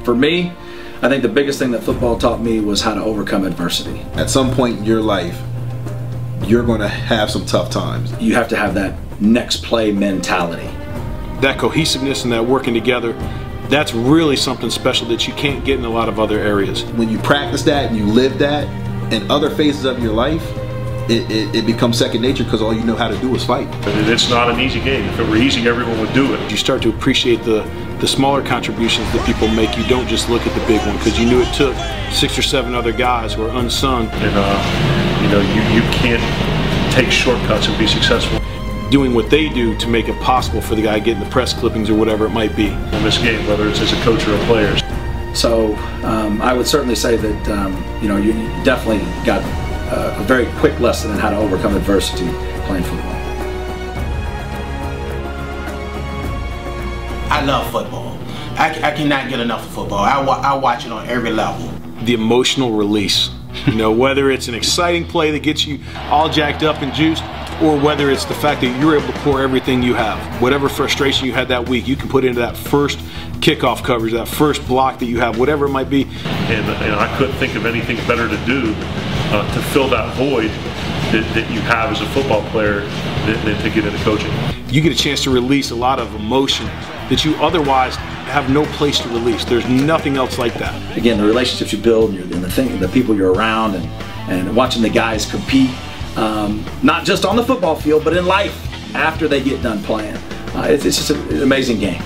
For me, I think the biggest thing that football taught me was how to overcome adversity. At some point in your life, you're going to have some tough times. You have to have that next play mentality. That cohesiveness and that working together, that's really something special that you can't get in a lot of other areas. When you practice that and you live that in other phases of your life, it becomes second nature because all you know how to do is fight. It's not an easy game. If it were easy, everyone would do it. You start to appreciate the smaller contributions that people make. You don't just look at the big one because you knew it took 6 or 7 other guys who are unsung. And you know, you can't take shortcuts and be successful. Doing what they do to make it possible for the guy getting the press clippings or whatever it might be. In this game, whether it's as a coach or a player. So I would certainly say that you know, you definitely got a very quick lesson in how to overcome adversity playing football. I love football. I cannot get enough of football. I watch it on every level. The emotional release. You know, whether it's an exciting play that gets you all jacked up and juiced, or whether it's the fact that you're able to pour everything you have. Whatever frustration you had that week, you can put into that first kickoff coverage, that first block that you have, whatever it might be. And I couldn't think of anything better to do to fill that void that you have as a football player than to get into coaching. You get a chance to release a lot of emotion that you otherwise have no place to release. There's nothing else like that. Again, the relationships you build and the people you're around, and watching the guys compete, not just on the football field, but in life after they get done playing. It's just an amazing game.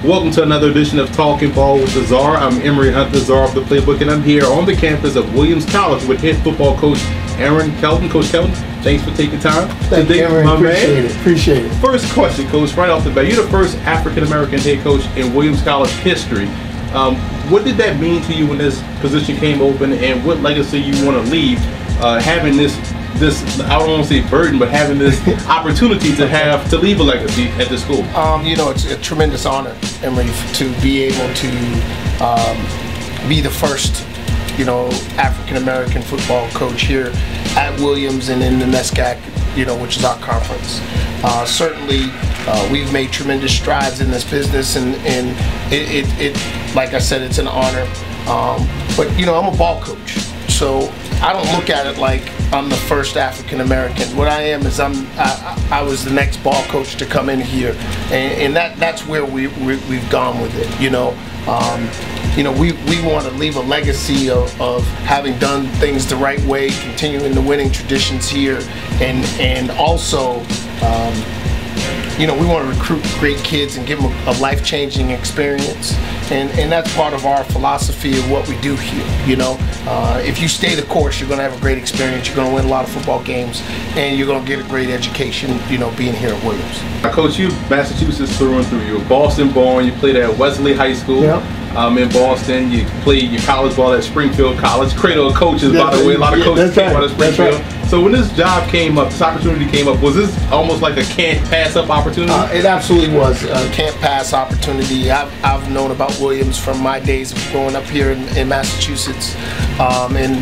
Welcome to another edition of Talking Ball with the Czar. I'm Emory Hunt, the Czar of the Playbook, and I'm here on the campus of Williams College with head football coach Kelton. Coach Kelton, thanks for taking time. Thank you, Emory. Appreciate it. First question, Coach, right off the bat. You're the first African-American head coach in Williams College history. What did that mean to you when this position came open, and what legacy you want to leave having this, I don't want to say burden, but having this opportunity to leave a legacy at the school? You know, it's a tremendous honor, Emory, to be able to be the first, you know, African-American football coach here at Williams and in the NESCAC, you know, which is our conference. Certainly, we've made tremendous strides in this business, and it like I said, it's an honor. But you know, I'm a ball coach, so I don't look at it like I'm the first African American. What I am is I was the next ball coach to come in here, and that's where we've gone with it. You know, we want to leave a legacy of having done things the right way, continuing the winning traditions here, and also. You know, we want to recruit great kids and give them a life-changing experience, and that's part of our philosophy of what we do here. You know, if you stay the course, you're going to have a great experience. You're going to win a lot of football games, and you're going to get a great education. You know, being here at Williams. Coach, you Massachusetts through and through. You're Boston born. You played at Wesley High School. Yep. In Boston, you played your college ball at Springfield College. Cradle of coaches, by the way. A lot of coaches came out of Springfield. Right. So when this job came up, this opportunity came up, was this almost like a can't pass up opportunity? It absolutely was a can't pass opportunity. I've known about Williams from my days of growing up here in Massachusetts, and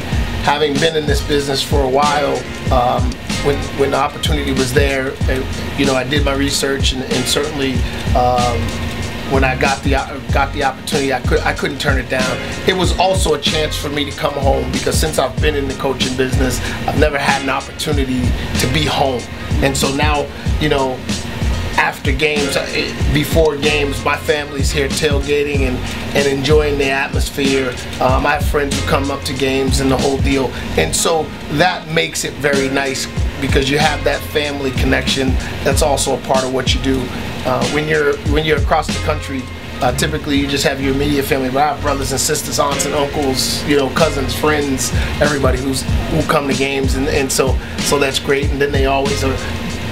having been in this business for a while. When the opportunity was there, you know, I did my research, and certainly. When I got the opportunity, I couldn't turn it down. It was also a chance for me to come home, because since I've been in the coaching business, I've never had an opportunity to be home. And so now, you know, after games, before games, my family's here tailgating and enjoying the atmosphere. I have friends who come up to games and the whole deal. And so that makes it very nice, because you have that family connection. That's also a part of what you do. When you're across the country, typically you just have your immediate family, but I have brothers and sisters, aunts and uncles, you know, cousins, friends, everybody who come to games, and so that's great. And then they always are,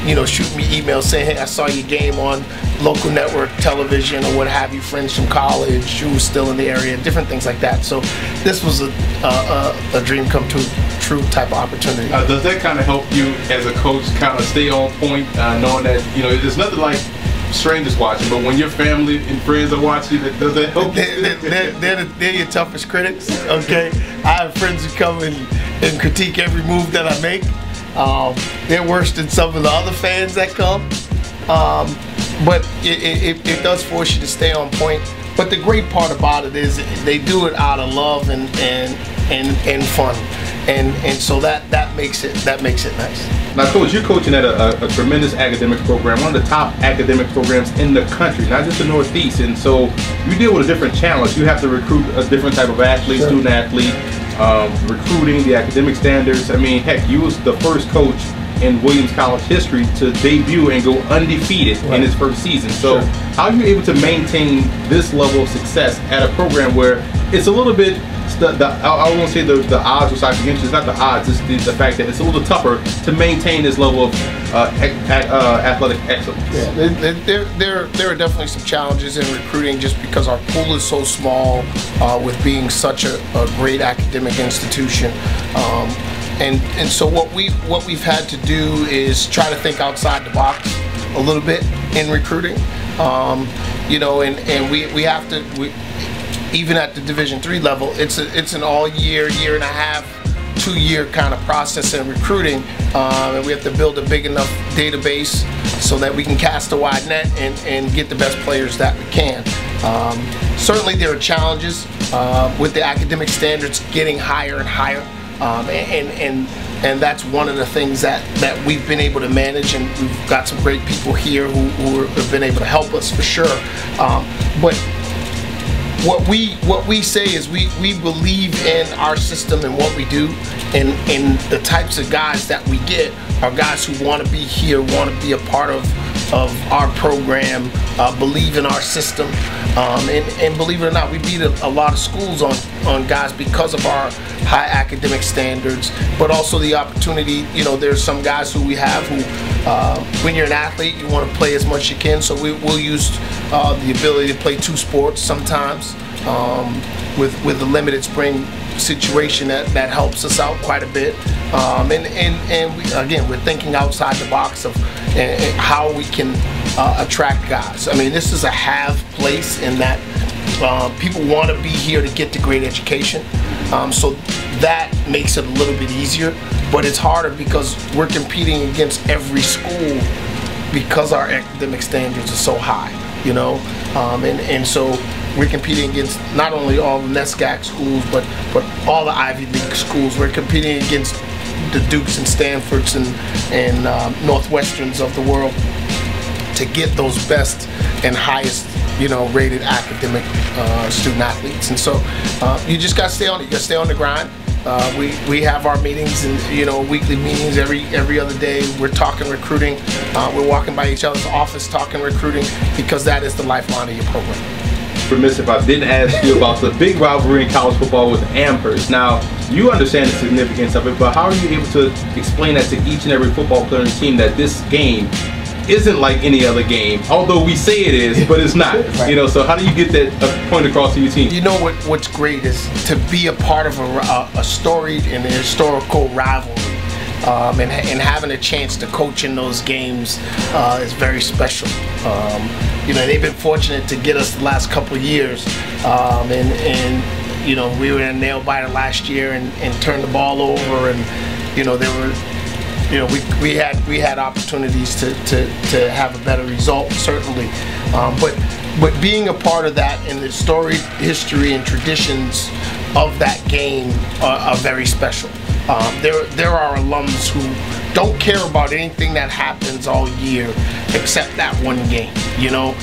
you know, shoot me emails saying, hey, I saw your game on local network television or what have you, friends from college who were still in the area, different things like that. So this was a dream come true true type of opportunity. Does that kind of help you as a coach kind of stay on point, knowing that, you know, there's nothing like strangers watching, but when your family and friends are watching, does that help you? They're your toughest critics, okay? I have friends who come and critique every move that I make. They're worse than some of the other fans that come. But it does force you to stay on point. But the great part about it is they do it out of love and fun, and so that makes it nice. Now, Coach, you're coaching at a tremendous academic program, one of the top academic programs in the country, not just the Northeast. And so you deal with a different challenge. You have to recruit a different type of athlete, sure. Student athlete, recruiting, the academic standards. I mean, heck, you was the first coach in Williams College history to debut and go undefeated in his first season. So sure. How are you able to maintain this level of success at a program where it's a little bit, I won't say the odds are stacked against you, it's not the odds, it's the fact that it's a little tougher to maintain this level of athletic excellence? Yeah, there are definitely some challenges in recruiting just because our pool is so small with being such a great academic institution. And so what we've had to do is try to think outside the box a little bit in recruiting, you know, and we have to, even at the Division III level, it's an all year and a half, 2-year kind of process in recruiting, and we have to build a big enough database so that we can cast a wide net and get the best players that we can. Certainly there are challenges with the academic standards getting higher and higher. And that's one of the things that we've been able to manage, and we've got some great people here who have been able to help us for sure. But what we say is we believe in our system and what we do, and the types of guys that we get are guys who want to be here, want to be a part of our program, believe in our system, and believe it or not, we beat a lot of schools on guys because of our high academic standards, but also the opportunity. You know, there's some guys who we have who, when you're an athlete, you want to play as much as you can, so we'll use the ability to play 2 sports sometimes with the limited spring situation that helps us out quite a bit. And we, again, we're thinking outside the box of how we can attract guys. I mean, this is a have place in that people want to be here to get the great education. So that makes it a little bit easier, but it's harder because we're competing against every school because our academic standards are so high, you know, and so we're competing against not only all the NESCAC schools, but all the Ivy League schools. We're competing against the Dukes and Stanfords and Northwesterns of the world to get those best and highest, you know, rated academic student athletes. And so you just got to stay on it. You got to stay on the grind. We have our meetings, and you know, weekly meetings every other day. We're talking recruiting. We're walking by each other's office talking recruiting, because that is the lifeline of your program. Remiss if I didn't ask you about the big rivalry in college football with Amherst. Now, you understand the significance of it, but how are you able to explain that to each and every football player and team that this game isn't like any other game, although we say it is, but it's not. Right. You know, so how do you get that point across to your team? You know what's great is to be a part of a storied and a historical rivalry, and having a chance to coach in those games is very special. You know, they've been fortunate to get us the last couple of years, and you know, we were in a nail biter last year and turned the ball over, and you know, there were, you know, we had opportunities to have a better result, certainly, but being a part of that and the storied history and traditions of that game are very special. There are alums who don't care about anything that happens all year except that one game, you know.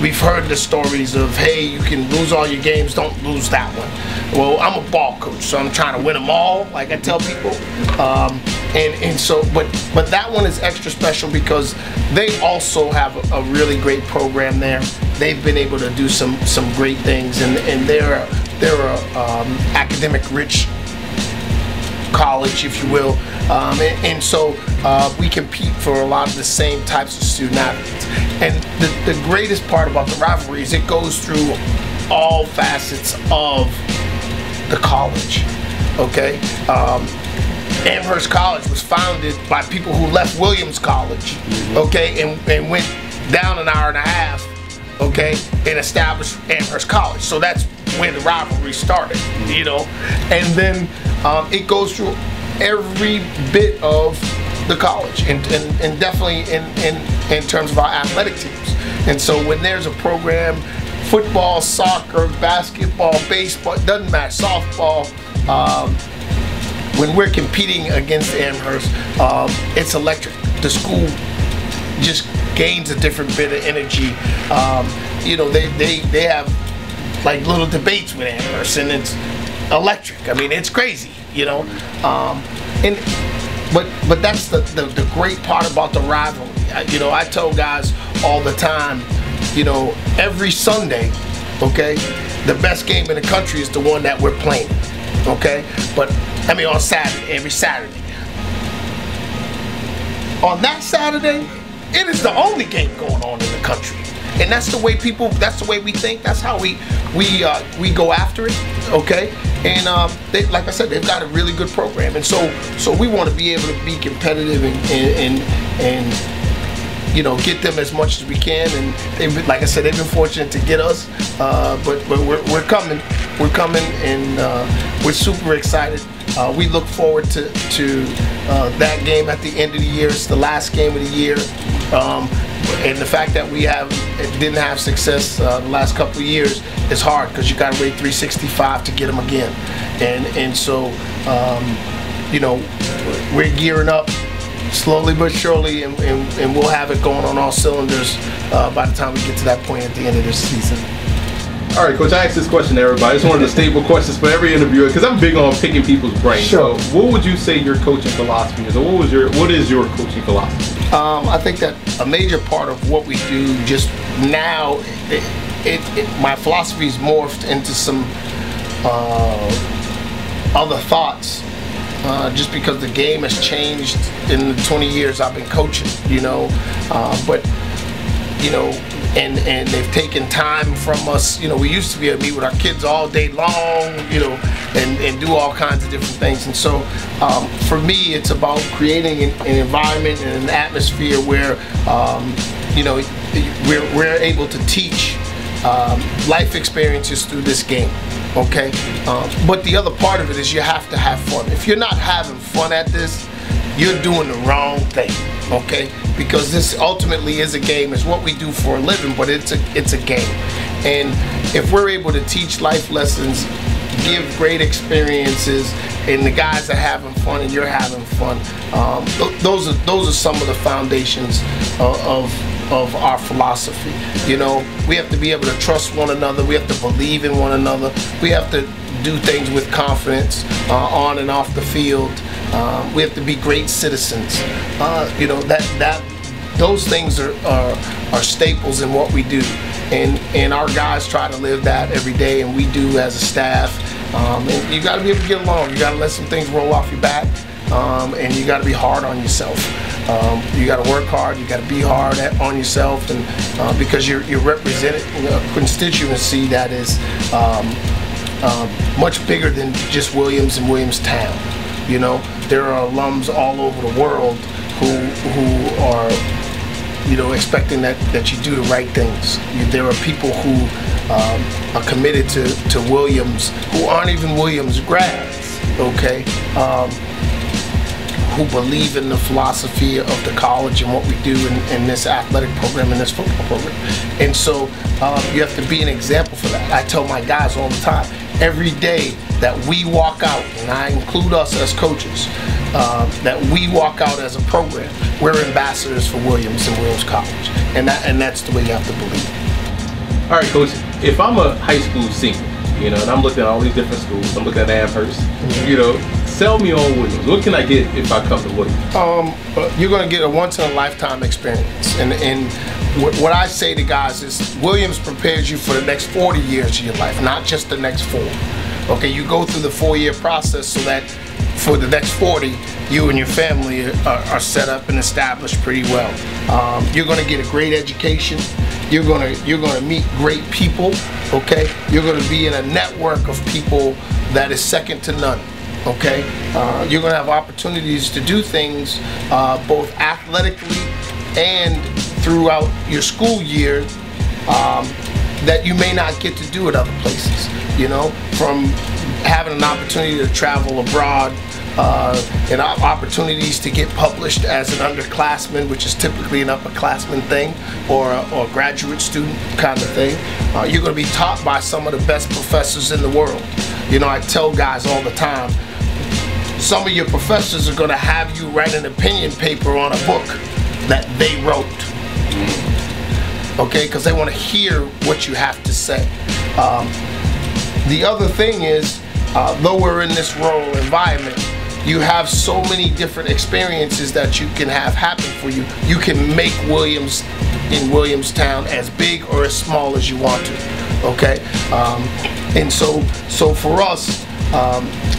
We've heard the stories of, hey, you can lose all your games, don't lose that one. Well, I'm a ball coach, so I'm trying to win them all, like I tell people. And so, but that one is extra special because they also have a really great program there. They've been able to do some great things, and they're a academic rich college, if you will, and so we compete for a lot of the same types of student athletes. And the greatest part about the rivalry is it goes through all facets of the college. okay? Amherst College was founded by people who left Williams College, okay, and went down an hour and a half, okay, and established Amherst College. So that's where the rivalry started, you know. And then it goes through every bit of the college, and definitely in terms of our athletic teams. And so when there's a program, football, soccer, basketball, baseball, it doesn't matter, softball, when we're competing against Amherst, it's electric. The school just gains a different bit of energy. You know, they have like little debates with Amherst, and it's electric. I mean, it's crazy, you know. But that's the great part about the rivalry. You know, I tell guys all the time, you know, every Sunday, okay, the best game in the country is the one that we're playing, okay? But I mean, on Saturday, every Saturday. On that Saturday, it is the only game going on in the country. And that's the way people, that's the way we think, that's how we go after it, okay? And they, like I said, they've got a really good program. And so we want to be able to be competitive and you know, get them as much as we can. And they've, like I said, they've been fortunate to get us, but we're coming, and we're super excited. We look forward to that game at the end of the year. It's the last game of the year, and the fact that we didn't have success the last couple of years is hard, because you got to wait 365 to get them again. And so you know, we're gearing up slowly but surely, and we'll have it going on all cylinders by the time we get to that point at the end of this season. All right, Coach, I asked this question to everybody. It's one of the staple questions for every interviewer, because I'm big on picking people's brains. Sure. So what would you say your coaching philosophy is, or what is your coaching philosophy? I think that a major part of what we do just now, my philosophy's morphed into some other thoughts, just because the game has changed in the 20 years I've been coaching, you know. But you know, and they've taken time from us. You know, we used to be able to meet with our kids all day long, you know, and do all kinds of different things. And so for me, it's about creating an environment and an atmosphere where you know, we're able to teach life experiences through this game, okay? But the other part of it is you have to have fun. If you're not having fun at this, you're doing the wrong thing, okay? Because this ultimately is a game. It's what we do for a living, but it's a game. And if we're able to teach life lessons, give great experiences, and the guys are having fun and you're having fun, those are some of the foundations of our philosophy. You know, we have to be able to trust one another. We have to believe in one another. We have to do things with confidence on and off the field. We have to be great citizens. You know, those things are staples in what we do, and our guys try to live that every day, and we do as a staff. And you got to be able to get along. You got to let some things roll off your back, and you got to be hard on yourself. You got to work hard. You got to be hard on yourself, and because you're representing a constituency that is much bigger than just Williams and Williamstown. You know, there are alums all over the world who are, you know, expecting that you do the right things. There are people who are committed to Williams who aren't even Williams grads, okay, who believe in the philosophy of the college and what we do in this athletic program and this football program. And so you have to be an example for that. I tell my guys all the time, every day that we walk out, and I include us as coaches, that we walk out as a program, we're ambassadors for Williams and Williams College, and that's the way you have to believe. All right, Coach, if I'm a high school senior, you know, and I'm looking at all these different schools, I'm looking at Amherst, you know, sell me on Williams. What can I get if I come to Williams? You're going to get a once-in-a-lifetime experience, and what I say to guys is Williams prepares you for the next 40 years of your life, not just the next 4. Okay, you go through the 4-year process so that for the next 40, you and your family are set up and established pretty well. You're going to get a great education. You're going to meet great people. Okay, you're going to be in a network of people that is second to none. Okay, you're going to have opportunities to do things both athletically and throughout your school year that you may not get to do at other places. You know, from having an opportunity to travel abroad, and opportunities to get published as an underclassman, which is typically an upperclassman thing, or a graduate student kind of thing. You're going to be taught by some of the best professors in the world. You know, I tell guys all the time, some of your professors are going to have you write an opinion paper on a book that they wrote. Okay, because they want to hear what you have to say. The other thing is, though we're in this rural environment, you have so many different experiences that you can have happen for you. You can make Williams in Williamstown as big or as small as you want to. Okay, and so for us,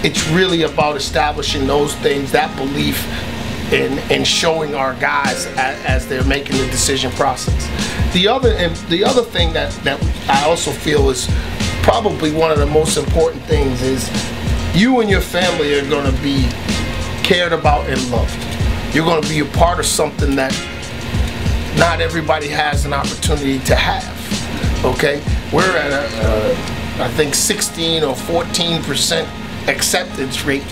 it's really about establishing those things, that belief, and showing our guys as they're making the decision process. The other thing that I also feel is probably one of the most important things is you and your family are going to be cared about and loved. You're going to be a part of something that not everybody has an opportunity to have. Okay, we're at I think 16 or 14% acceptance rate.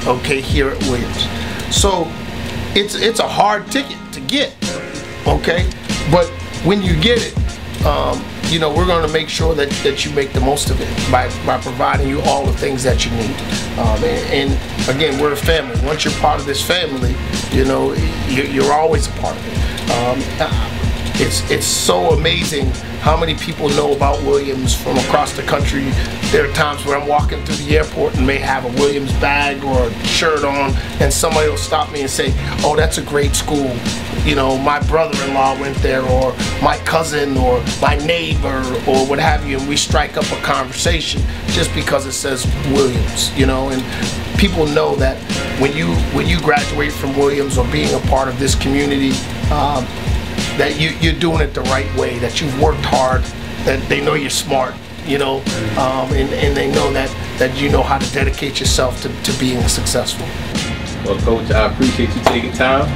Okay, here at Williams. So it's a hard ticket to get. Okay, but when you get it, you know, we're going to make sure that you make the most of it by providing you all the things that you need. And again, we're a family. Once you're part of this family, you know, you're always a part of it. It's so amazing how many people know about Williams from across the country. There are times where I'm walking through the airport and may have a Williams bag or a shirt on, and somebody will stop me and say, "Oh, that's a great school. You know, my brother-in-law went there, or my cousin, or my neighbor, or what have you," and we strike up a conversation just because it says Williams, you know. And people know that when you graduate from Williams or being a part of this community, that you're doing it the right way, that you've worked hard, that they know you're smart, you know, and they know that you know how to dedicate yourself to being successful. Well, Coach, I appreciate you taking time.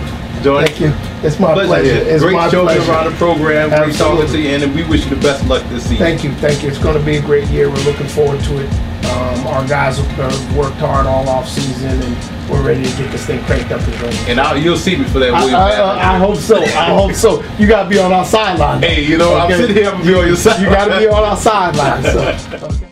Join. Thank you. It's my pleasure. It's great my showing pleasure. around the program. Great talking to you, and we wish you the best of luck this season. Thank you. Thank you. It's going to be a great year. We're looking forward to it. Our guys have worked hard all off season, and we're ready to get this thing cranked up and running. And you'll see me for that. I hope so. I hope so. You got to be on our sideline. Hey, you know, okay. I'm sitting here. I'm going to be on your side. You got to be on our sideline. So. Okay.